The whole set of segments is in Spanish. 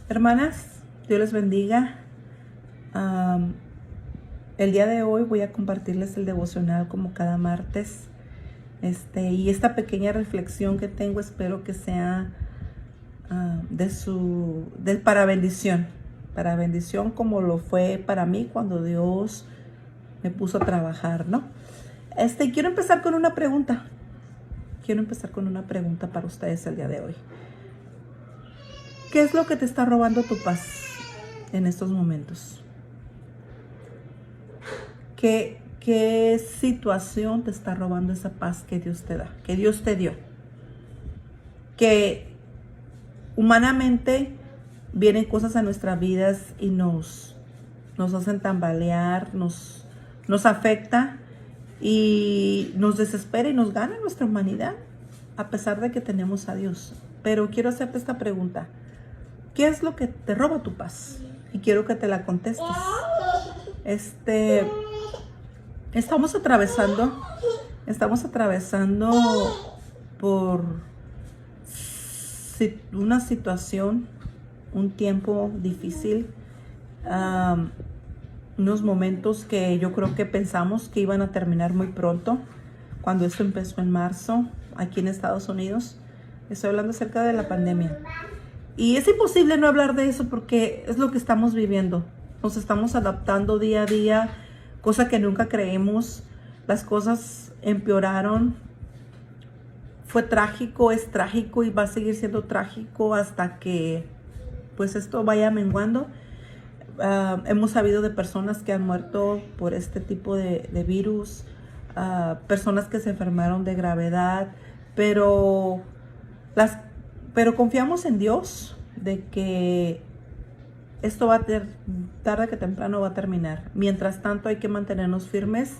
Hermanas, Dios les bendiga. El día de hoy voy a compartirles el devocional como cada martes. Y esta pequeña reflexión que tengo espero que sea para bendición. Para bendición como lo fue para mí cuando Dios me puso a trabajar, ¿no? Quiero empezar con una pregunta. Quiero empezar con una pregunta para ustedes el día de hoy. ¿Qué es lo que te está robando tu paz en estos momentos? ¿Qué situación te está robando esa paz que Dios te da, que Dios te dio? Que humanamente vienen cosas a nuestras vidas y nos hacen tambalear, nos afecta y nos desespera y nos gana nuestra humanidad, a pesar de que tenemos a Dios. Pero quiero hacerte esta pregunta. ¿Qué es lo que te roba tu paz? Y quiero que te la contestes. Estamos atravesando por una situación, un tiempo difícil, unos momentos que yo creo que pensamos que iban a terminar muy pronto, cuando esto empezó en marzo, aquí en Estados Unidos. Estoy hablando acerca de la pandemia. Y es imposible no hablar de eso porque es lo que estamos viviendo. Nos estamos adaptando día a día, cosa que nunca creemos. Las cosas empeoraron. Fue trágico, es trágico y va a seguir siendo trágico hasta que pues esto vaya menguando. Hemos sabido de personas que han muerto por este tipo de virus, personas que se enfermaron de gravedad, pero confiamos en Dios de que esto va a tarde que temprano va a terminar. Mientras tanto hay que mantenernos firmes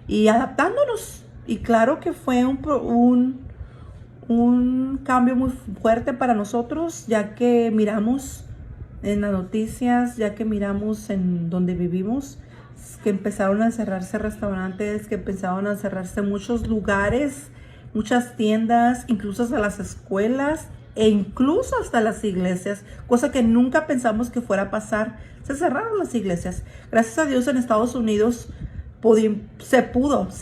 y adaptándonos. Y claro que fue un cambio muy fuerte para nosotros, ya que miramos en las noticias, ya que miramos en donde vivimos, que empezaron a cerrarse restaurantes, que empezaron a cerrarse muchos lugares, muchas tiendas, incluso hasta las escuelas e incluso hasta las iglesias, cosa que nunca pensamos que fuera a pasar. Se cerraron las iglesias. Gracias a Dios en Estados Unidos se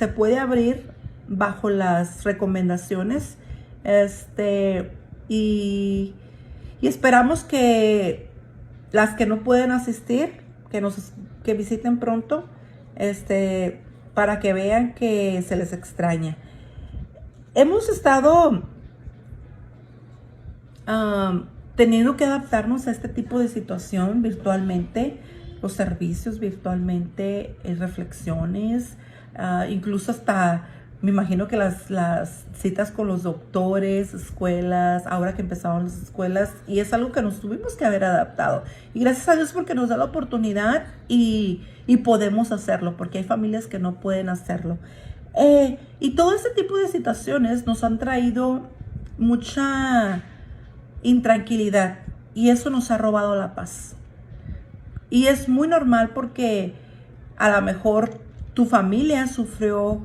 puede abrir bajo las recomendaciones, y esperamos que las que no pueden asistir, que visiten pronto, para que vean que se les extraña. Hemos estado teniendo que adaptarnos a este tipo de situación virtualmente, los servicios virtualmente, reflexiones, incluso hasta, me imagino que las citas con los doctores, escuelas, ahora que empezaron las escuelas, y es algo que nos tuvimos que haber adaptado. Y gracias a Dios porque nos da la oportunidad y podemos hacerlo, porque hay familias que no pueden hacerlo. Y todo ese tipo de situaciones nos han traído mucha intranquilidad y eso nos ha robado la paz. Y es muy normal porque a lo mejor tu familia sufrió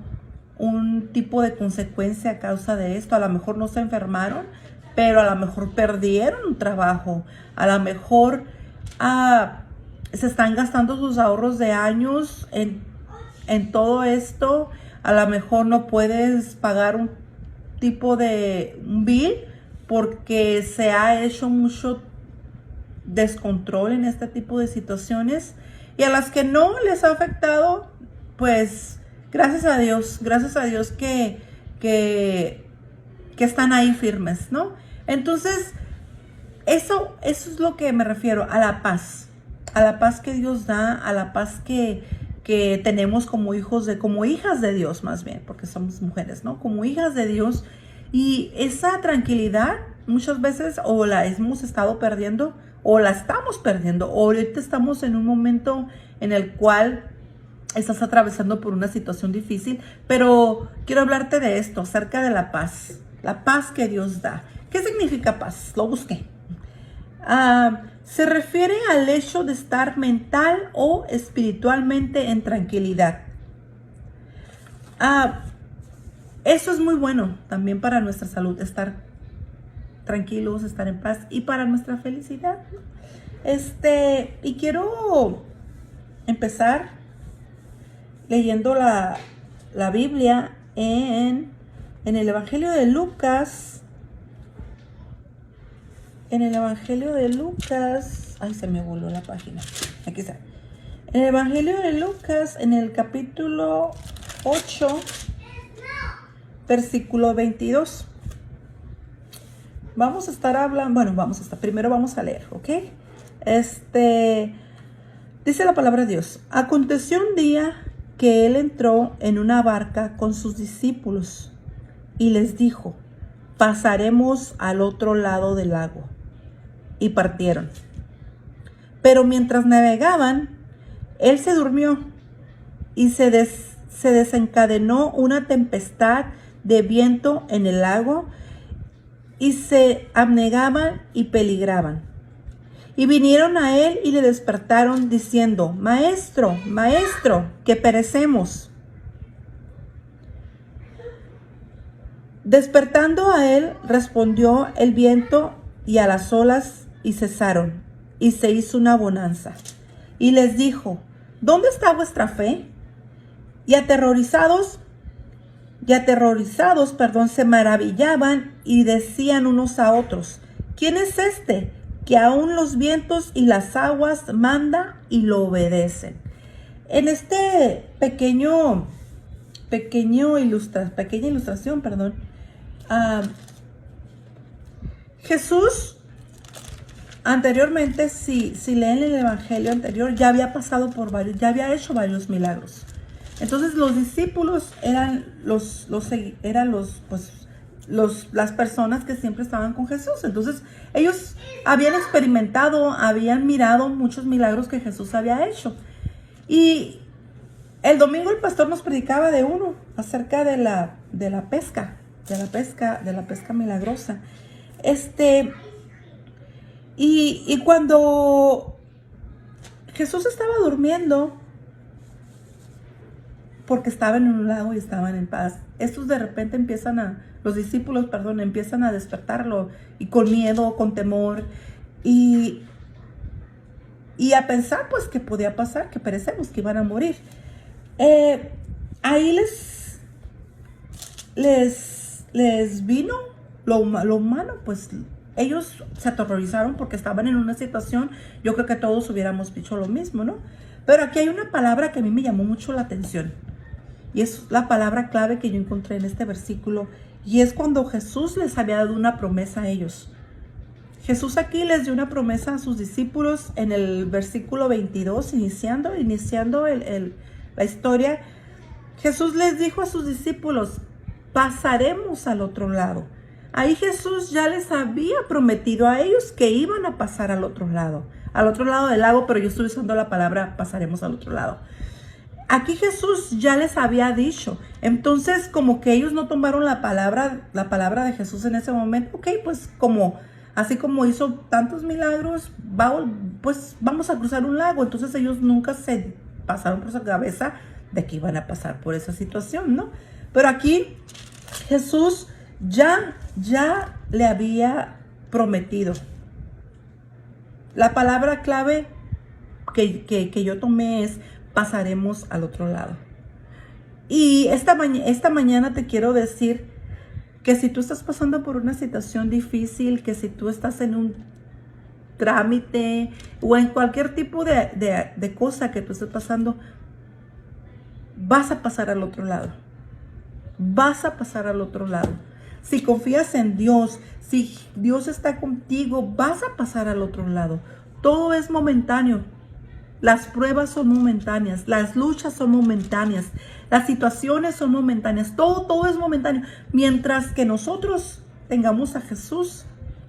un tipo de consecuencia a causa de esto. A lo mejor no se enfermaron, pero a lo mejor perdieron un trabajo. A lo mejor se están gastando sus ahorros de años en todo esto. A lo mejor no puedes pagar un bill porque se ha hecho mucho descontrol en este tipo de situaciones. Y a las que no les ha afectado, pues gracias a Dios que están ahí firmes, ¿no? Entonces, eso es lo que me refiero, a la paz que Dios da, a la paz que tenemos como hijas de Dios, más bien, porque somos mujeres, ¿no? Como hijas de Dios. Y esa tranquilidad muchas veces o la hemos estado perdiendo o la estamos perdiendo. O ahorita estamos en un momento en el cual estás atravesando por una situación difícil, pero quiero hablarte de esto, acerca de la paz que Dios da. ¿Qué significa paz? Lo busqué. Se refiere al hecho de estar mental o espiritualmente en tranquilidad. Eso es muy bueno también para nuestra salud, estar tranquilos, estar en paz y para nuestra felicidad. Y quiero empezar leyendo la Biblia en el Evangelio de Lucas. En el Evangelio de Lucas, ay, se me voló la página. Aquí está. En el Evangelio de Lucas, en el capítulo 8, versículo 22. Vamos a estar hablando, primero vamos a leer, ¿ok? Dice la palabra de Dios. Aconteció un día que él entró en una barca con sus discípulos y les dijo, pasaremos al otro lado del lago. Y partieron. Pero mientras navegaban, él se durmió y se desencadenó una tempestad de viento en el lago y se abnegaban y peligraban. Y vinieron a él y le despertaron diciendo, Maestro, Maestro, que perecemos. Despertando a él, respondió el viento y a las olas y cesaron, y se hizo una bonanza. Y les dijo, ¿dónde está vuestra fe? Y aterrorizados, se maravillaban y decían unos a otros, ¿quién es este que aún los vientos y las aguas manda y lo obedecen? En este pequeña ilustración, Jesús anteriormente, si leen el evangelio anterior, ya había pasado ya había hecho varios milagros. Entonces los discípulos eran las personas que siempre estaban con Jesús. Entonces ellos habían experimentado, habían mirado muchos milagros que Jesús había hecho. Y el domingo el pastor nos predicaba de uno acerca de la pesca milagrosa. Y cuando Jesús estaba durmiendo, porque estaban en un lago y estaban en paz, estos de repente los discípulos empiezan a despertarlo, y con miedo, con temor, y a pensar pues que podía pasar, que perecemos, que iban a morir. Ahí les vino lo humano, pues ellos se aterrorizaron porque estaban en una situación, yo creo que todos hubiéramos dicho lo mismo, ¿no? Pero aquí hay una palabra que a mí me llamó mucho la atención, y es la palabra clave que yo encontré en este versículo, y es cuando Jesús les había dado una promesa a ellos. Jesús aquí les dio una promesa a sus discípulos en el versículo 22, iniciando la historia. Jesús les dijo a sus discípulos, pasaremos al otro lado. Ahí Jesús ya les había prometido a ellos que iban a pasar al otro lado del lago, pero yo estoy usando la palabra pasaremos al otro lado. Aquí Jesús ya les había dicho. Entonces, como que ellos no tomaron la palabra de Jesús en ese momento. Ok, pues así como hizo tantos milagros, pues vamos a cruzar un lago. Entonces ellos nunca se pasaron por su cabeza de que iban a pasar por esa situación, ¿no? Pero aquí Jesús ya le había prometido. La palabra clave que yo tomé es pasaremos al otro lado. Y esta mañana te quiero decir que si tú estás pasando por una situación difícil, que si tú estás en un trámite o en cualquier tipo de cosa que tú estés pasando, vas a pasar al otro lado. Vas a pasar al otro lado. Si confías en Dios, si Dios está contigo, vas a pasar al otro lado. Todo es momentáneo. Las pruebas son momentáneas, las luchas son momentáneas, las situaciones son momentáneas, todo es momentáneo. Mientras que nosotros tengamos a Jesús,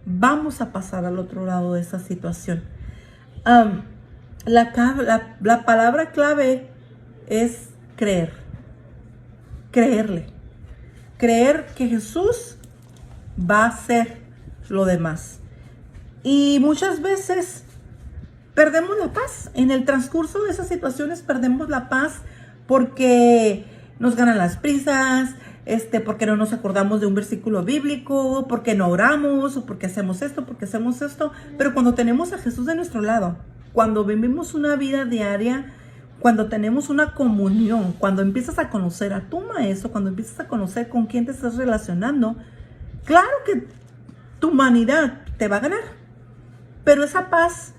vamos a pasar al otro lado de esa situación. La palabra clave es creerle. Creer que Jesús va a hacer lo demás. Y muchas veces perdemos la paz. En el transcurso de esas situaciones perdemos la paz porque nos ganan las prisas, porque no nos acordamos de un versículo bíblico, porque no oramos, o porque hacemos esto, pero cuando tenemos a Jesús de nuestro lado, cuando vivimos una vida diaria, cuando tenemos una comunión, cuando empiezas a conocer a tu maestro, cuando empiezas a conocer con quién te estás relacionando, claro que tu humanidad te va a ganar, pero esa paz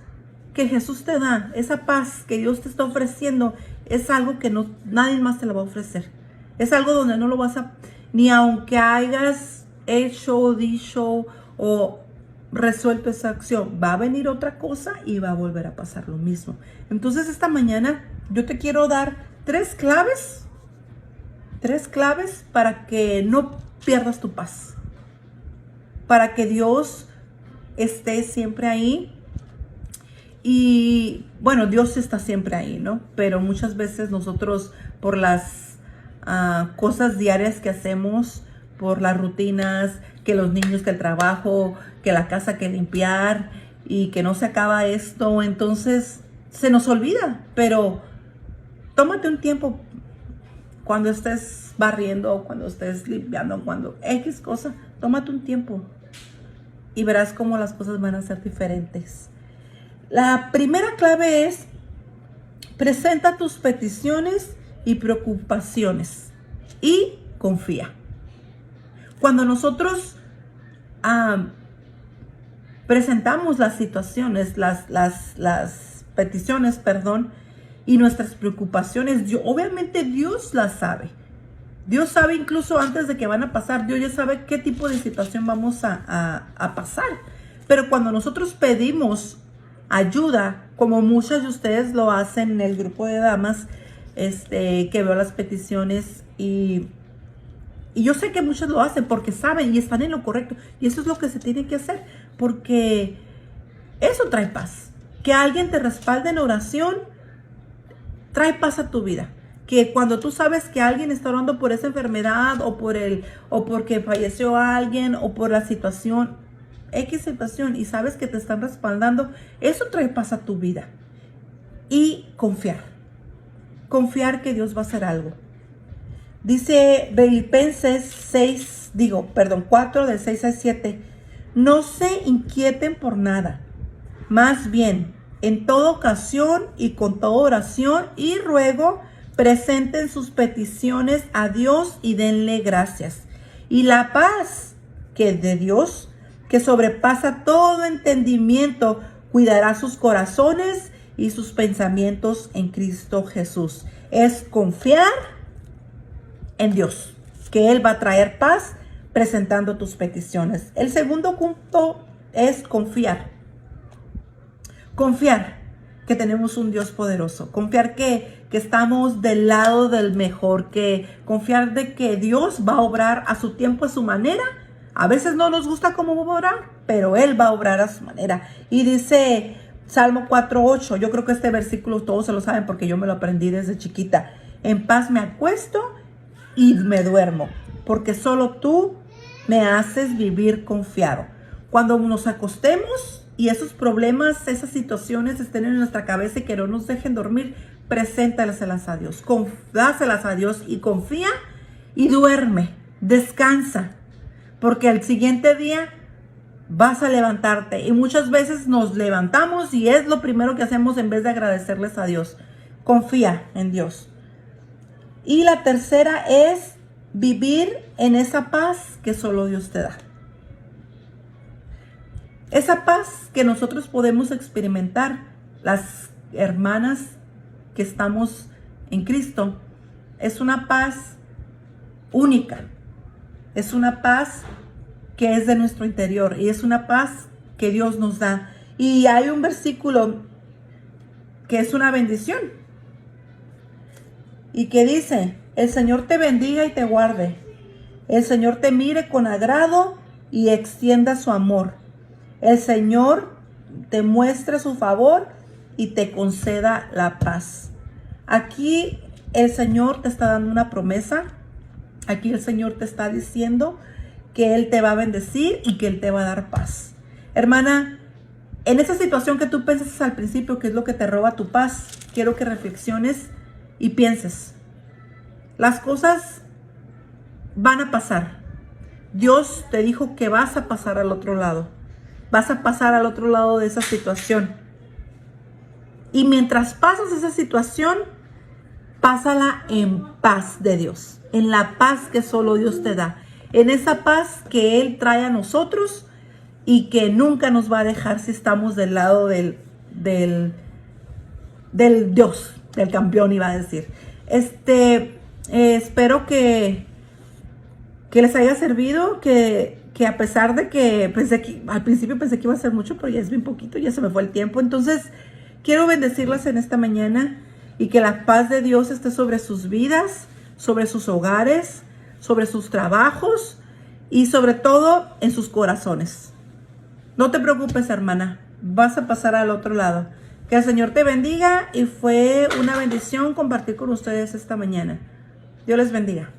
que Jesús te da, esa paz que Dios te está ofreciendo, es algo que nadie más te la va a ofrecer. Es algo donde no lo vas a, ni aunque hayas hecho, dicho o resuelto esa acción, va a venir otra cosa y va a volver a pasar lo mismo. Entonces esta mañana yo te quiero dar tres claves para que no pierdas tu paz, para que Dios esté siempre ahí. Y bueno, Dios está siempre ahí, ¿no? Pero muchas veces nosotros, por las cosas diarias que hacemos, por las rutinas, que los niños, que el trabajo, que la casa que limpiar y que no se acaba esto, entonces se nos olvida. Pero tómate un tiempo cuando estés barriendo, cuando estés limpiando, cuando X cosa, tómate un tiempo y verás cómo las cosas van a ser diferentes. La primera clave es: presenta tus peticiones y preocupaciones y confía. Cuando nosotros presentamos las situaciones, las peticiones, y nuestras preocupaciones, obviamente Dios las sabe. Dios sabe incluso antes de que van a pasar. Dios ya sabe qué tipo de situación vamos a pasar. Pero cuando nosotros pedimos ayuda, como muchas de ustedes lo hacen en el grupo de damas, que veo las peticiones, y yo sé que muchos lo hacen porque saben y están en lo correcto, y eso es lo que se tiene que hacer, porque eso trae paz. Que alguien te respalde en oración trae paz a tu vida. Que cuando tú sabes que alguien está orando por esa enfermedad, o porque falleció alguien, o por la situación, X situación, y sabes que te están respaldando, eso trae paz a tu vida. Y confiar que Dios va a hacer algo. Dice Filipenses 4 del 6 al 7, no se inquieten por nada, más bien en toda ocasión y con toda oración y ruego presenten sus peticiones a Dios y denle gracias. Y la paz que de Dios, que sobrepasa todo entendimiento, cuidará sus corazones y sus pensamientos en Cristo Jesús. Es confiar en Dios, que Él va a traer paz presentando tus peticiones. El segundo punto es confiar. Confiar que tenemos un Dios poderoso. Confiar que estamos del lado del mejor. Confiar de que Dios va a obrar a su tiempo, a su manera. A veces no nos gusta cómo va a obrar, pero Él va a obrar a su manera. Y dice Salmo 4:8, yo creo que este versículo todos se lo saben porque yo me lo aprendí desde chiquita. En paz me acuesto y me duermo, porque solo tú me haces vivir confiado. Cuando nos acostemos y esos problemas, esas situaciones estén en nuestra cabeza y que no nos dejen dormir, preséntaselas a Dios, dáselas a Dios y confía y duerme, descansa, porque al siguiente día vas a levantarte. Y muchas veces nos levantamos y es lo primero que hacemos en vez de agradecerles a Dios. Confía en Dios. Y la tercera es vivir en esa paz que solo Dios te da. Esa paz que nosotros podemos experimentar, las hermanas que estamos en Cristo, es una paz única. Es una paz que es de nuestro interior y es una paz que Dios nos da. Y hay un versículo que es una bendición y que dice: el Señor te bendiga y te guarde. El Señor te mire con agrado y extienda su amor. El Señor te muestre su favor y te conceda la paz. Aquí el Señor te está dando una promesa. Aquí el Señor te está diciendo que Él te va a bendecir y que Él te va a dar paz. Hermana, en esa situación que tú piensas al principio, que es lo que te roba tu paz, quiero que reflexiones y pienses. Las cosas van a pasar. Dios te dijo que vas a pasar al otro lado. Vas a pasar al otro lado de esa situación. Y mientras pasas esa situación, pásala en paz de Dios. En la paz que solo Dios te da. En esa paz que Él trae a nosotros y que nunca nos va a dejar si estamos del lado del Dios, del campeón, iba a decir. Espero que les haya servido, que a pesar de que al principio pensé que iba a ser mucho, pero ya es bien poquito, ya se me fue el tiempo. Entonces, quiero bendecirlas en esta mañana y que la paz de Dios esté sobre sus vidas, sobre sus hogares, sobre sus trabajos y sobre todo en sus corazones. No te preocupes, hermana, vas a pasar al otro lado. Que el Señor te bendiga y fue una bendición compartir con ustedes esta mañana. Dios les bendiga.